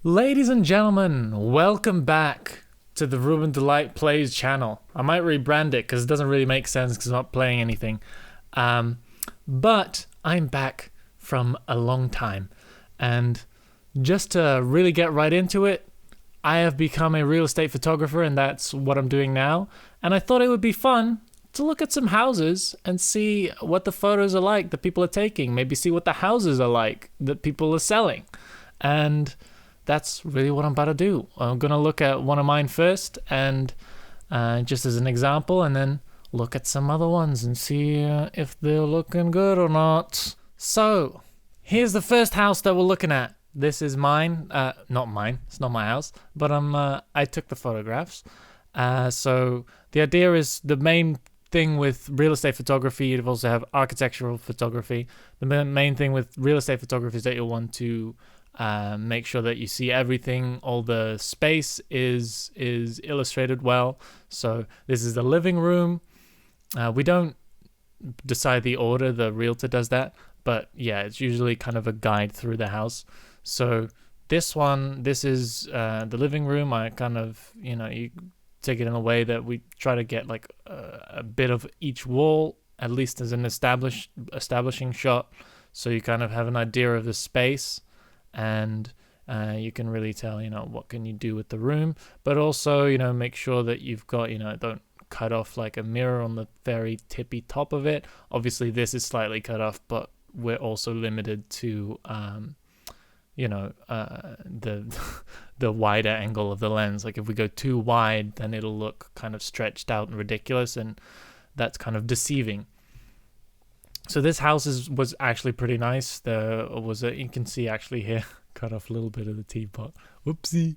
Ladies and gentlemen, welcome back to the Ruben Delight Plays channel. I might rebrand it because it doesn't really make sense because I'm not playing anything. But I'm back from a long time. And just to really get right into it, I have become a real estate photographer and that's what I'm doing now. And I thought it would be fun to look at some houses and see what the photos are like that people are taking. Maybe see what the houses are like that people are selling. And that's really what I'm about to do. I'm going to look at one of mine first and just as an example, and then look at some other ones and see if they're looking good or not. So here's the first house that we're looking at. This is mine. Not mine. It's not my house, but I took the photographs. So the idea is the main thing with real estate photography, you also have architectural photography. The main thing with real estate photography is that you'll want to make sure that you see everything, all the space is illustrated well. So this is the living room. We don't decide the order, the realtor does that, but yeah, it's usually kind of a guide through the house. So this is the living room. I kind of, you take it in a way that we try to get like a bit of each wall, at least as an establishing shot, so you kind of have an idea of the space. And you can really tell, what can you do with the room, but also, make sure that you've got, don't cut off like a mirror on the very tippy top of it. Obviously this is slightly cut off, but we're also limited to, the the wider angle of the lens. Like if we go too wide, then it'll look kind of stretched out and ridiculous, and that's kind of deceiving. So this house was actually pretty nice. There was you can see actually here, cut off a little bit of the teapot. Whoopsie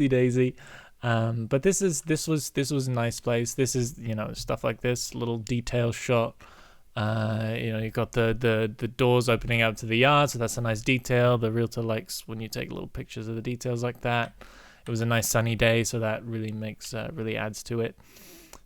daisy. But this was a nice place. This is, stuff like this, little detail shot. You've got the doors opening out to the yard, so that's a nice detail. The realtor likes when you take little pictures of the details like that. It was a nice sunny day, so that really really adds to it.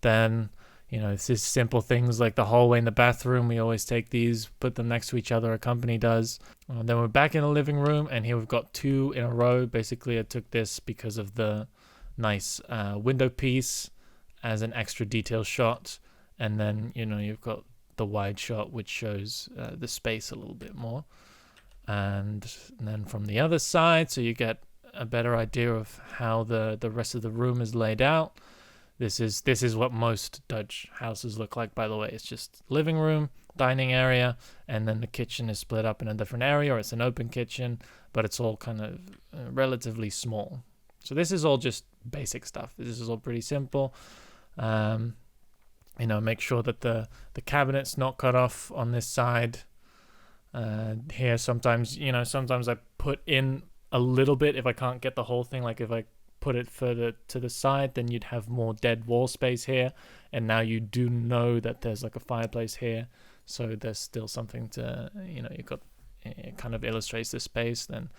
Then, it's just simple things like the hallway and the bathroom. We always take these, put them next to each other. A company does. Then we're back in the living room, and here we've got two in a row. Basically, I took this because of the nice window piece as an extra detail shot. And then, you've got the wide shot, which shows the space a little bit more. And then from the other side, so you get a better idea of how the rest of the room is laid out. This is what most Dutch houses look like, by the way. It's just living room, dining area, and then the kitchen is split up in a different area, or it's an open kitchen, but it's all kind of relatively small. So this is all just basic stuff. This is all pretty simple. Make sure that the cabinet's not cut off on this side. Here, sometimes I put in a little bit if I can't get the whole thing. Like if I put it further to the side, then you'd have more dead wall space here, and now you do know that there's like a fireplace here, so there's still something to, you've got, it kind of illustrates the space. Then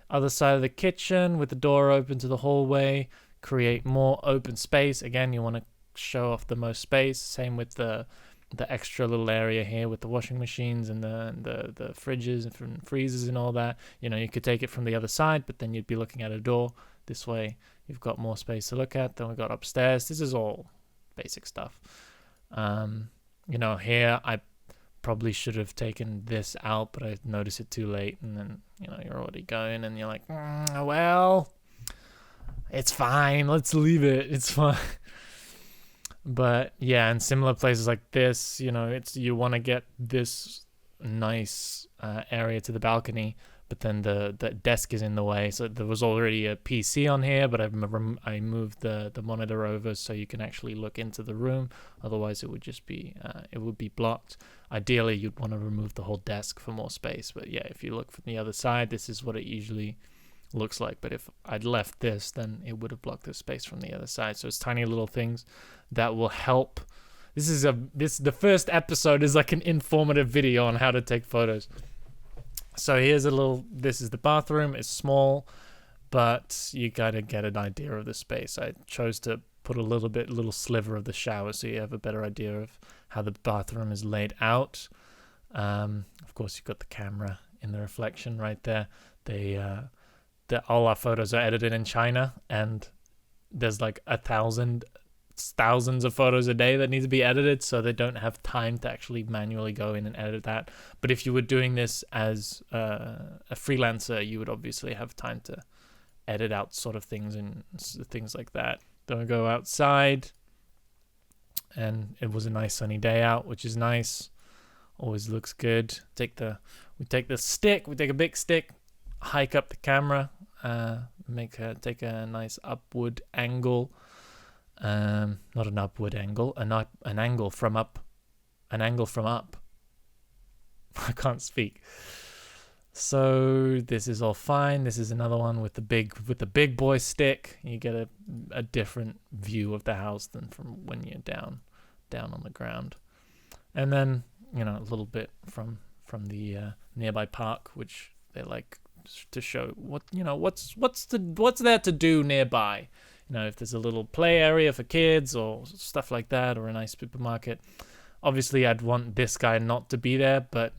other side of the kitchen with the door open to the hallway, create more open space. Again, you want to show off the most space. Same with the extra little area here with the washing machines and the fridges and freezers and all that. You could take it from the other side, but then you'd be looking at a door. This way you've got more space to look at. Then we've got upstairs. This is all basic stuff. Here I probably should have taken this out, but I noticed it too late. And then, you're already going and you're like, well, it's fine. Let's leave it. It's fine. But yeah, in similar places like this, you want to get this nice area to the balcony, but then the desk is in the way. So there was already a PC on here, but I moved the monitor over so you can actually look into the room. Otherwise, it would just be blocked. Ideally, you'd want to remove the whole desk for more space. But yeah, if you look from the other side, this is what it usually looks like. But if I'd left this, then it would have blocked the space from the other side. So it's tiny little things that will help. The first episode is like an informative video on how to take photos. So this is the bathroom. It's small, but you gotta get an idea of the space. I chose to put a little sliver of the shower so you have a better idea of how the bathroom is laid out. Of course, you've got the camera in the reflection right there. They that all our photos are edited in China, and there's like thousands of photos a day that need to be edited, so they don't have time to actually manually go in and edit that. But if you were doing this as a freelancer, you would obviously have time to edit out sort of things and things like that. Don't go outside, and it was a nice sunny day out, which is nice. Always looks good. We take a big stick, hike up the camera, take a nice upward angle. Not an upward angle, an angle from up. I can't speak. So this is all fine. This is another one with the big boy stick. You get a different view of the house than from when you're down on the ground. And then, a little bit from the nearby park, which they like to show what's there to do nearby. If there's a little play area for kids or stuff like that, or a nice supermarket. Obviously, I'd want this guy not to be there, but,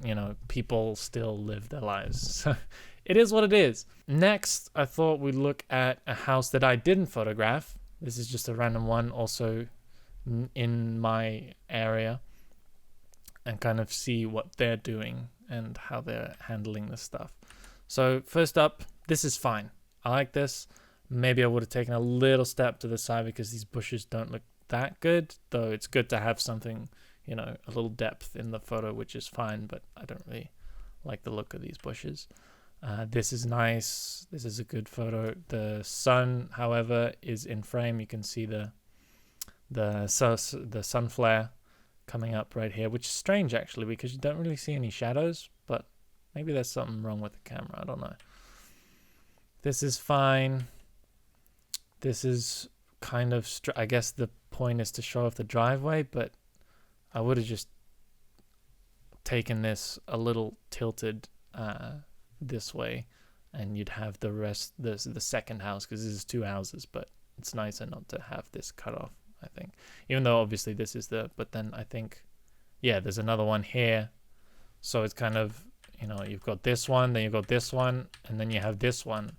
people still live their lives. So it is what it is. Next, I thought we'd look at a house that I didn't photograph. This is just a random one, also in my area, and kind of see what they're doing and how they're handling this stuff. So first up, this is fine. I like this. Maybe I would have taken a little step to the side because these bushes don't look that good, though it's good to have something, a little depth in the photo, which is fine, but I don't really like the look of these bushes. This is nice. This is a good photo. The sun, however, is in frame. You can see the sun flare coming up right here, which is strange actually, because you don't really see any shadows, but maybe there's something wrong with the camera. I don't know. This is fine. This is kind of, I guess the point is to show off the driveway, but I would have just taken this a little tilted this way, and you'd have the rest, the second house, because this is two houses, but it's nicer not to have this cut off, I think. Even though obviously this is but then I think, yeah, there's another one here. So it's kind of, you've got this one, then you've got this one, and then you have this one,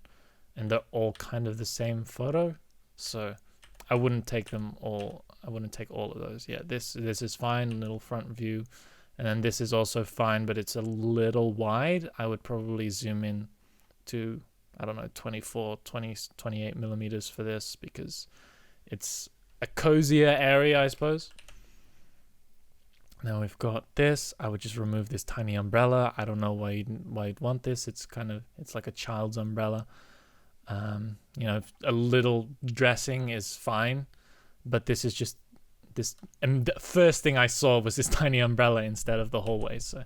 and they're all kind of the same photo. So I wouldn't take them all. I wouldn't take all of those. Yeah, this is fine, little front view. And then this is also fine, but it's a little wide. I would probably zoom in to, 28 millimeters for this, because it's a cozier area, I suppose. Now we've got this. I would just remove this tiny umbrella. I don't know why you'd want this. It's like a child's umbrella. A little dressing is fine, but this is just this. And the first thing I saw was this tiny umbrella instead of the hallway. So,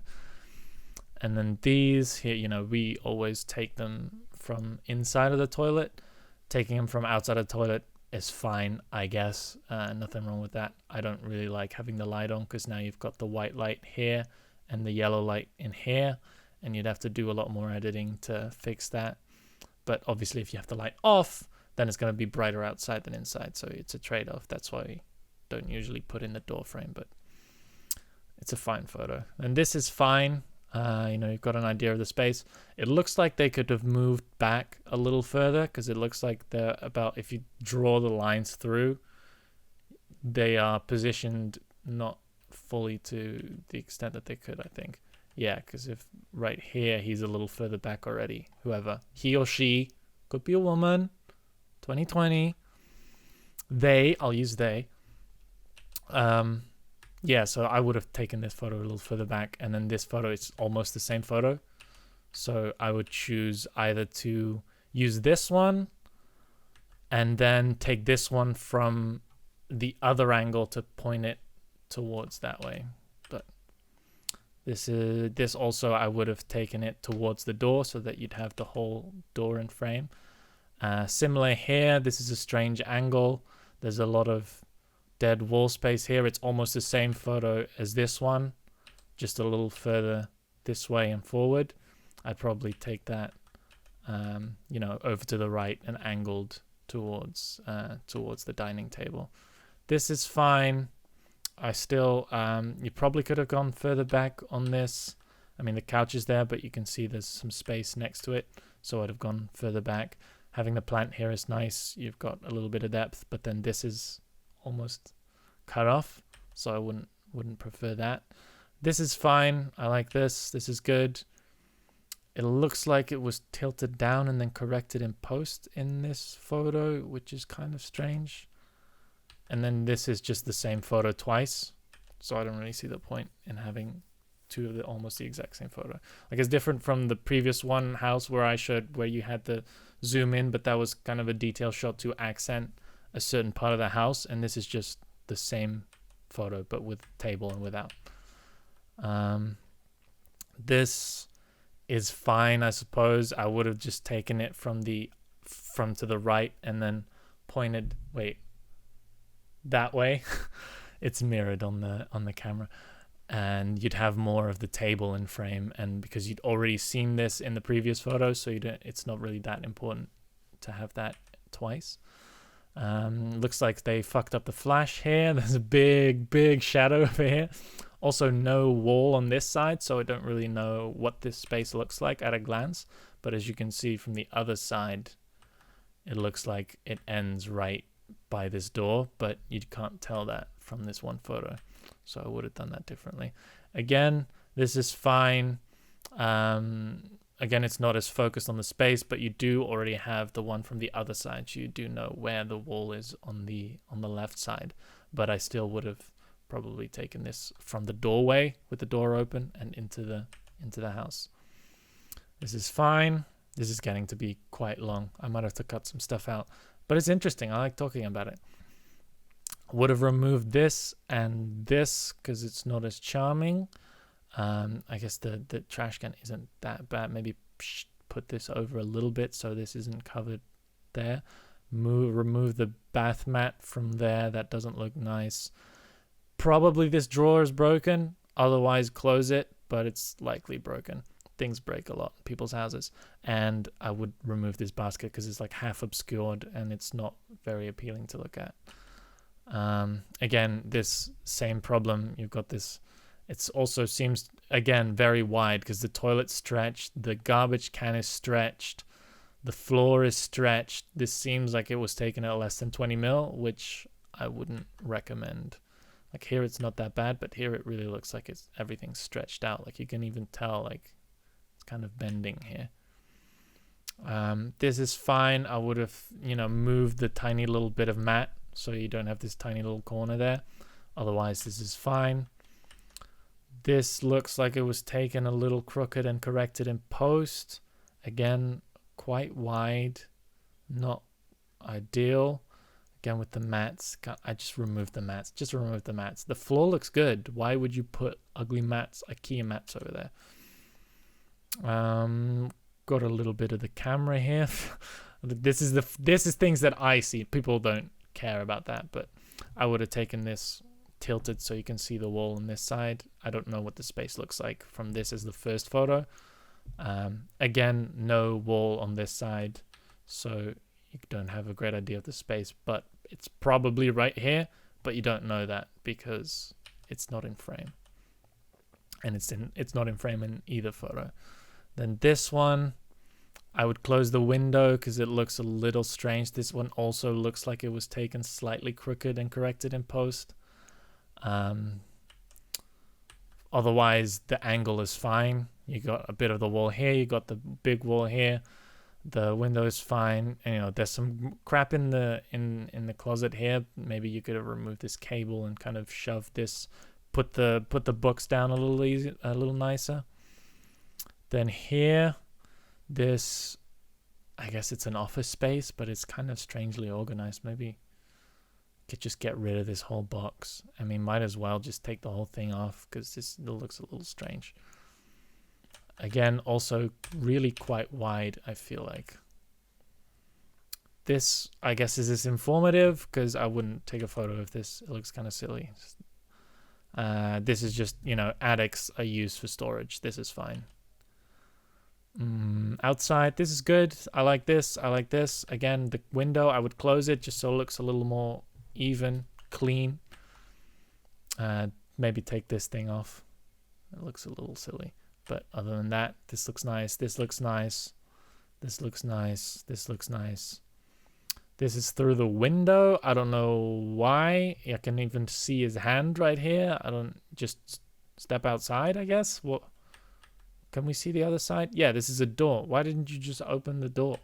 and then these here, we always take them from inside of the toilet. Taking them from outside of the toilet is fine, I guess. Nothing wrong with that. I don't really like having the light on, because now you've got the white light here and the yellow light in here, and you'd have to do a lot more editing to fix that. But obviously, if you have the light off, then it's going to be brighter outside than inside. So it's a trade-off. That's why we don't usually put in the door frame, but it's a fine photo. And this is fine. You've got an idea of the space. It looks like they could have moved back a little further, because it looks like they're about, if you draw the lines through, they are positioned not fully to the extent that they could, I think. Yeah, because if right here, he's a little further back already. Whoever, he or she, could be a woman, 2020. I'll use they. Yeah, so I would have taken this photo a little further back, and then this photo is almost the same photo. So I would choose either to use this one and then take this one from the other angle to point it towards that way. But this also, I would have taken it towards the door so that you'd have the whole door in frame. Similar here, this is a strange angle. There's a lot of dead wall space here. It's almost the same photo as this one, just a little further this way and forward. I'd probably take that, over to the right and angled towards the dining table. This is fine. I still, you probably could have gone further back on this. I mean, the couch is there, but you can see there's some space next to it. so I'd have gone further back. Having the plant here is nice. You've got a little bit of depth, but then this is almost cut off, so I wouldn't prefer that. This is fine. I like this. This is good. It looks like it was tilted down and then corrected in post in this photo, which is kind of strange. And then this is just the same photo twice, so I don't really see the point in having two of the almost the exact same photo. Like, it's different from the previous one house where I showed where you had the zoom in, but that was kind of a detail shot to accent a certain part of the house, and this is just the same photo but with table and without. This is fine, I suppose. I would have just taken it from to the right and then pointed that way. It's mirrored on the camera, and you'd have more of the table in frame, and because you'd already seen this in the previous photo, so it's not really that important to have that twice. Looks like they fucked up the flash here. There's a big shadow over here. Also, no wall on this side, so I don't really know what this space looks like at a glance. But as you can see from the other side, it looks like it ends right by this door, but you can't tell that from this one photo. So I would have done that differently. Again, this is fine. Again, it's not as focused on the space, but you do already have the one from the other side. So you do know where the wall is on the left side. But I still would have probably taken this from the doorway with the door open and into the house. This is fine. This is getting to be quite long. I might have to cut some stuff out, but it's interesting. I like talking about it. Would have removed this and this because it's not as charming. I guess the trash can isn't that bad. Maybe put this over a little bit so this isn't covered there. Remove the bath mat from there. That doesn't look nice. Probably this drawer is broken. Otherwise, close it, but it's likely broken. Things break a lot in people's houses. And I would remove this basket because it's like half obscured and it's not very appealing to look at. Again, this same problem. You've got this. It also seems, again, very wide because the toilet's stretched. The garbage can is stretched. The floor is stretched. This seems like it was taken at less than 20 mil, which I wouldn't recommend. Like here it's not that bad, but here it really looks like everything's stretched out. Like you can even tell like it's kind of bending here. This is fine. I would have, moved the tiny little bit of mat so you don't have this tiny little corner there. Otherwise, this is fine. This looks like it was taken a little crooked and corrected in post. Again, quite wide, not ideal. Again, with the mats, I just removed the mats. Just remove the mats. The floor looks good. Why would you put ugly mats, IKEA mats over there? Got a little bit of the camera here. This is things that I see. People don't care about that, but I would have taken this tilted so you can see the wall on this side. I don't know what the space looks like from this as the first photo. Again, no wall on this side, so you don't have a great idea of the space, but it's probably right here, but you don't know that because it's not in frame. And it's not in frame in either photo. Then this one, I would close the window because it looks a little strange. This one also looks like it was taken slightly crooked and corrected in post. Otherwise, the angle is fine. You got a bit of the wall here. You got the big wall here. The window is fine. And, there's some crap in the closet here. Maybe you could have removed this cable and kind of shoved this, put the books down a little nicer. Then here, this, I guess it's an office space, but it's kind of strangely organized. Maybe could just get rid of this whole box. I mean, might as well just take the whole thing off because this looks a little strange. Again, also really quite wide, I feel like. This, I guess, is this informative because I wouldn't take a photo of this. It looks kind of silly. This is just, attics are used for storage. This is fine. Outside, this is good. I like this. I like this. Again, the window, I would close it just so it looks a little more even, clean. Maybe take this thing off. It looks a little silly. But other than that, this looks nice. This looks nice. This looks nice. This looks nice. This is through the window. I don't know why. I can even see his hand right here. I don't just step outside, I guess. What? Can we see the other side? Yeah, this is a door. Why didn't you just open the door?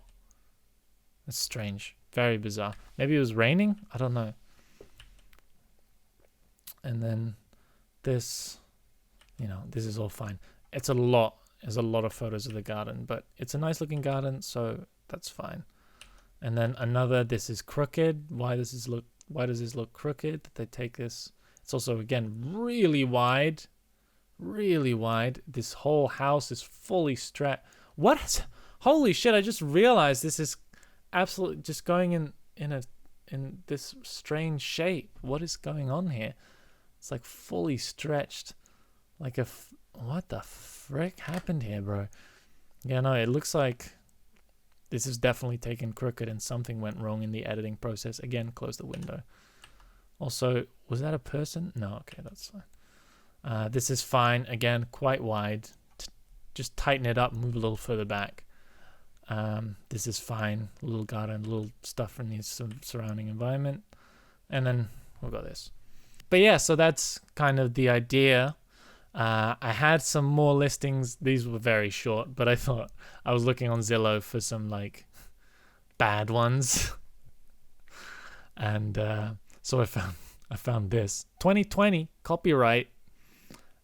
That's strange. Very bizarre. Maybe it was raining? I don't know. And then this, this is all fine. It's a lot. There's a lot of photos of the garden, but it's a nice looking garden, so that's fine. And then another, this is crooked. Why does this look crooked? Did they take this? It's also, again, really wide. Really wide. This whole house is fully stretched. What is, holy shit, I just realized this is absolutely just going in this strange shape. What is going on here? It's like fully stretched. Like what the frick happened here, bro? Yeah, no, it looks like this is definitely taken crooked and something went wrong in the editing process. Again, close the window. Also, was that a person? No, okay, that's fine. This is fine. Again, quite wide. Just tighten it up, move a little further back. This is fine. Little garden, little stuff from the surrounding environment. And then we've got this. But yeah, so that's kind of the idea. I had some more listings. These were very short, but I thought I was looking on Zillow for some like bad ones. And so I found this 2020 copyright,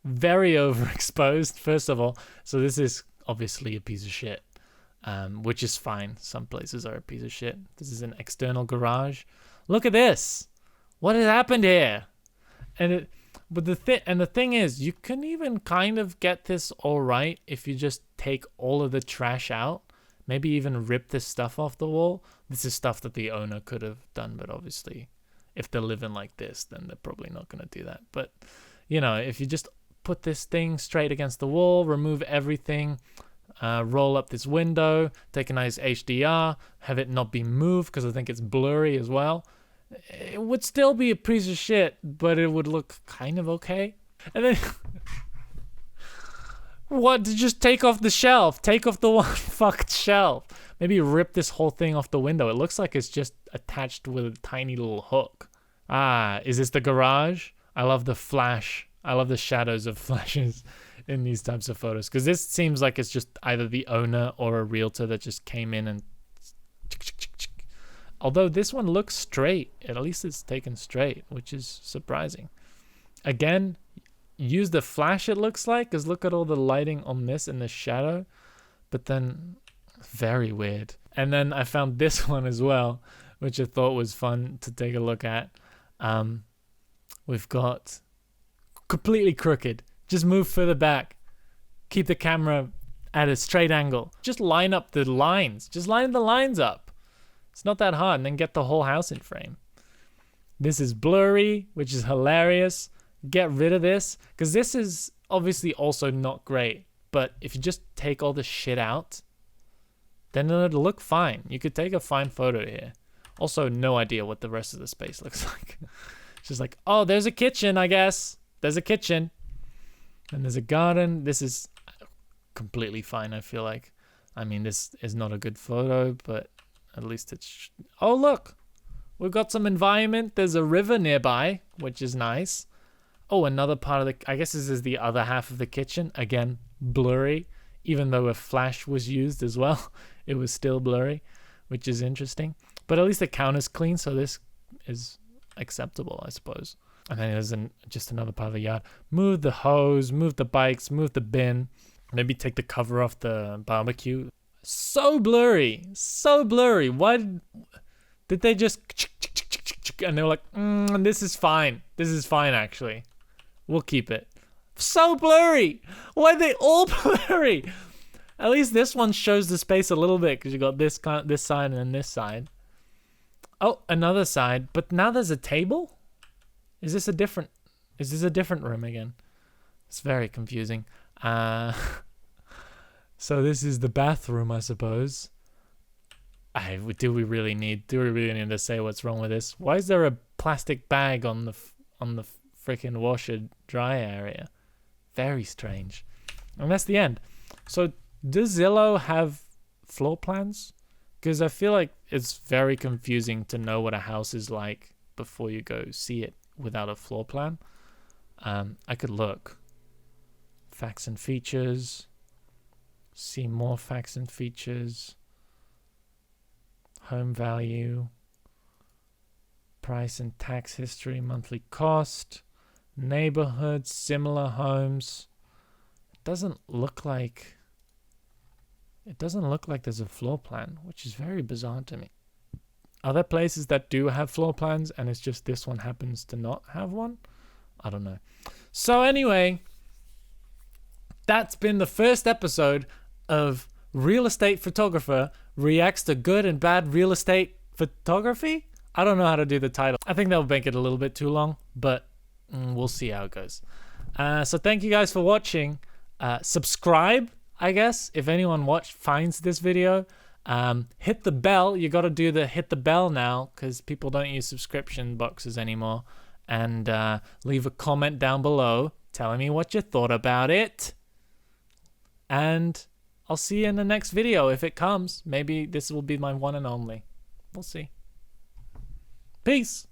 very overexposed, first of all. So this is obviously a piece of shit, which is fine. Some places are a piece of shit. This is an external garage. Look at this. What has happened here? But the thing is, you can even kind of get this all right if you just take all of the trash out. Maybe even rip this stuff off the wall. This is stuff that the owner could have done, but obviously, if they're living like this, then they're probably not going to do that. But, if you just put this thing straight against the wall, remove everything, roll up this window, take a nice HDR, have it not be moved because I think it's blurry as well. It would still be a piece of shit, but it would look kind of okay. And then, what? Just take off the shelf. Take off the one fucked shelf. Maybe rip this whole thing off the window. It looks like it's just attached with a tiny little hook. Is this the garage? I love the flash. I love the shadows of flashes in these types of photos. Because this seems like it's just either the owner or a realtor that just came in and... Although this one looks straight. At least it's taken straight, which is surprising. Again, use the flash, it looks like, because look at all the lighting on this and the shadow. But then, very weird. And then I found this one as well, which I thought was fun to take a look at. We've got completely crooked. Just move further back. Keep the camera at a straight angle. Just line up the lines. Just line the lines up. It's not that hard, and then get the whole house in frame. This is blurry, which is hilarious. Get rid of this, because this is obviously also not great. But if you just take all the shit out, then it'll look fine. You could take a fine photo here. Also, no idea what the rest of the space looks like. It's just like, oh, there's a kitchen, I guess. There's a kitchen. And there's a garden. This is completely fine, I feel like. I mean, this is not a good photo, but... At least it's... Oh, look! We've got some environment. There's a river nearby, which is nice. Oh, another part of the... I guess this is the other half of the kitchen. Again, blurry. Even though a flash was used as well, it was still blurry, which is interesting. But at least the counter's clean, so this is acceptable, I suppose. And then there's just another part of the yard. Move the hose, move the bikes, move the bin. Maybe take the cover off the barbecue. So blurry. Why did they just... And they were like, this is fine. This is fine, actually. We'll keep it. So blurry. Why are they all blurry? At least this one shows the space a little bit, because you got this side and then this side. Oh, another side. But now there's a table? Is this a different room again? It's very confusing. So this is the bathroom, I suppose. Do we really need to say what's wrong with this? Why is there a plastic bag on the freaking washer dry area? Very strange. And that's the end. So does Zillow have floor plans, because I feel like it's very confusing to know what a house is like before you go see it without a floor plan. I could look. Facts and features. See more facts and features. Home value. Price and tax history, monthly cost. Neighborhoods, similar homes. It doesn't look like there's a floor plan, which is very bizarre to me. Are there places that do have floor plans and it's just this one happens to not have one? I don't know. So anyway, that's been the first episode of Real Estate Photographer Reacts to Good and Bad Real Estate Photography? I don't know how to do the title. I think that'll make it a little bit too long, but we'll see how it goes. So thank you guys for watching. Subscribe, I guess, if anyone finds this video. Hit the bell. You got to do the hit the bell now because people don't use subscription boxes anymore. And leave a comment down below telling me what you thought about it. And I'll see you in the next video if it comes. Maybe this will be my one and only. We'll see. Peace.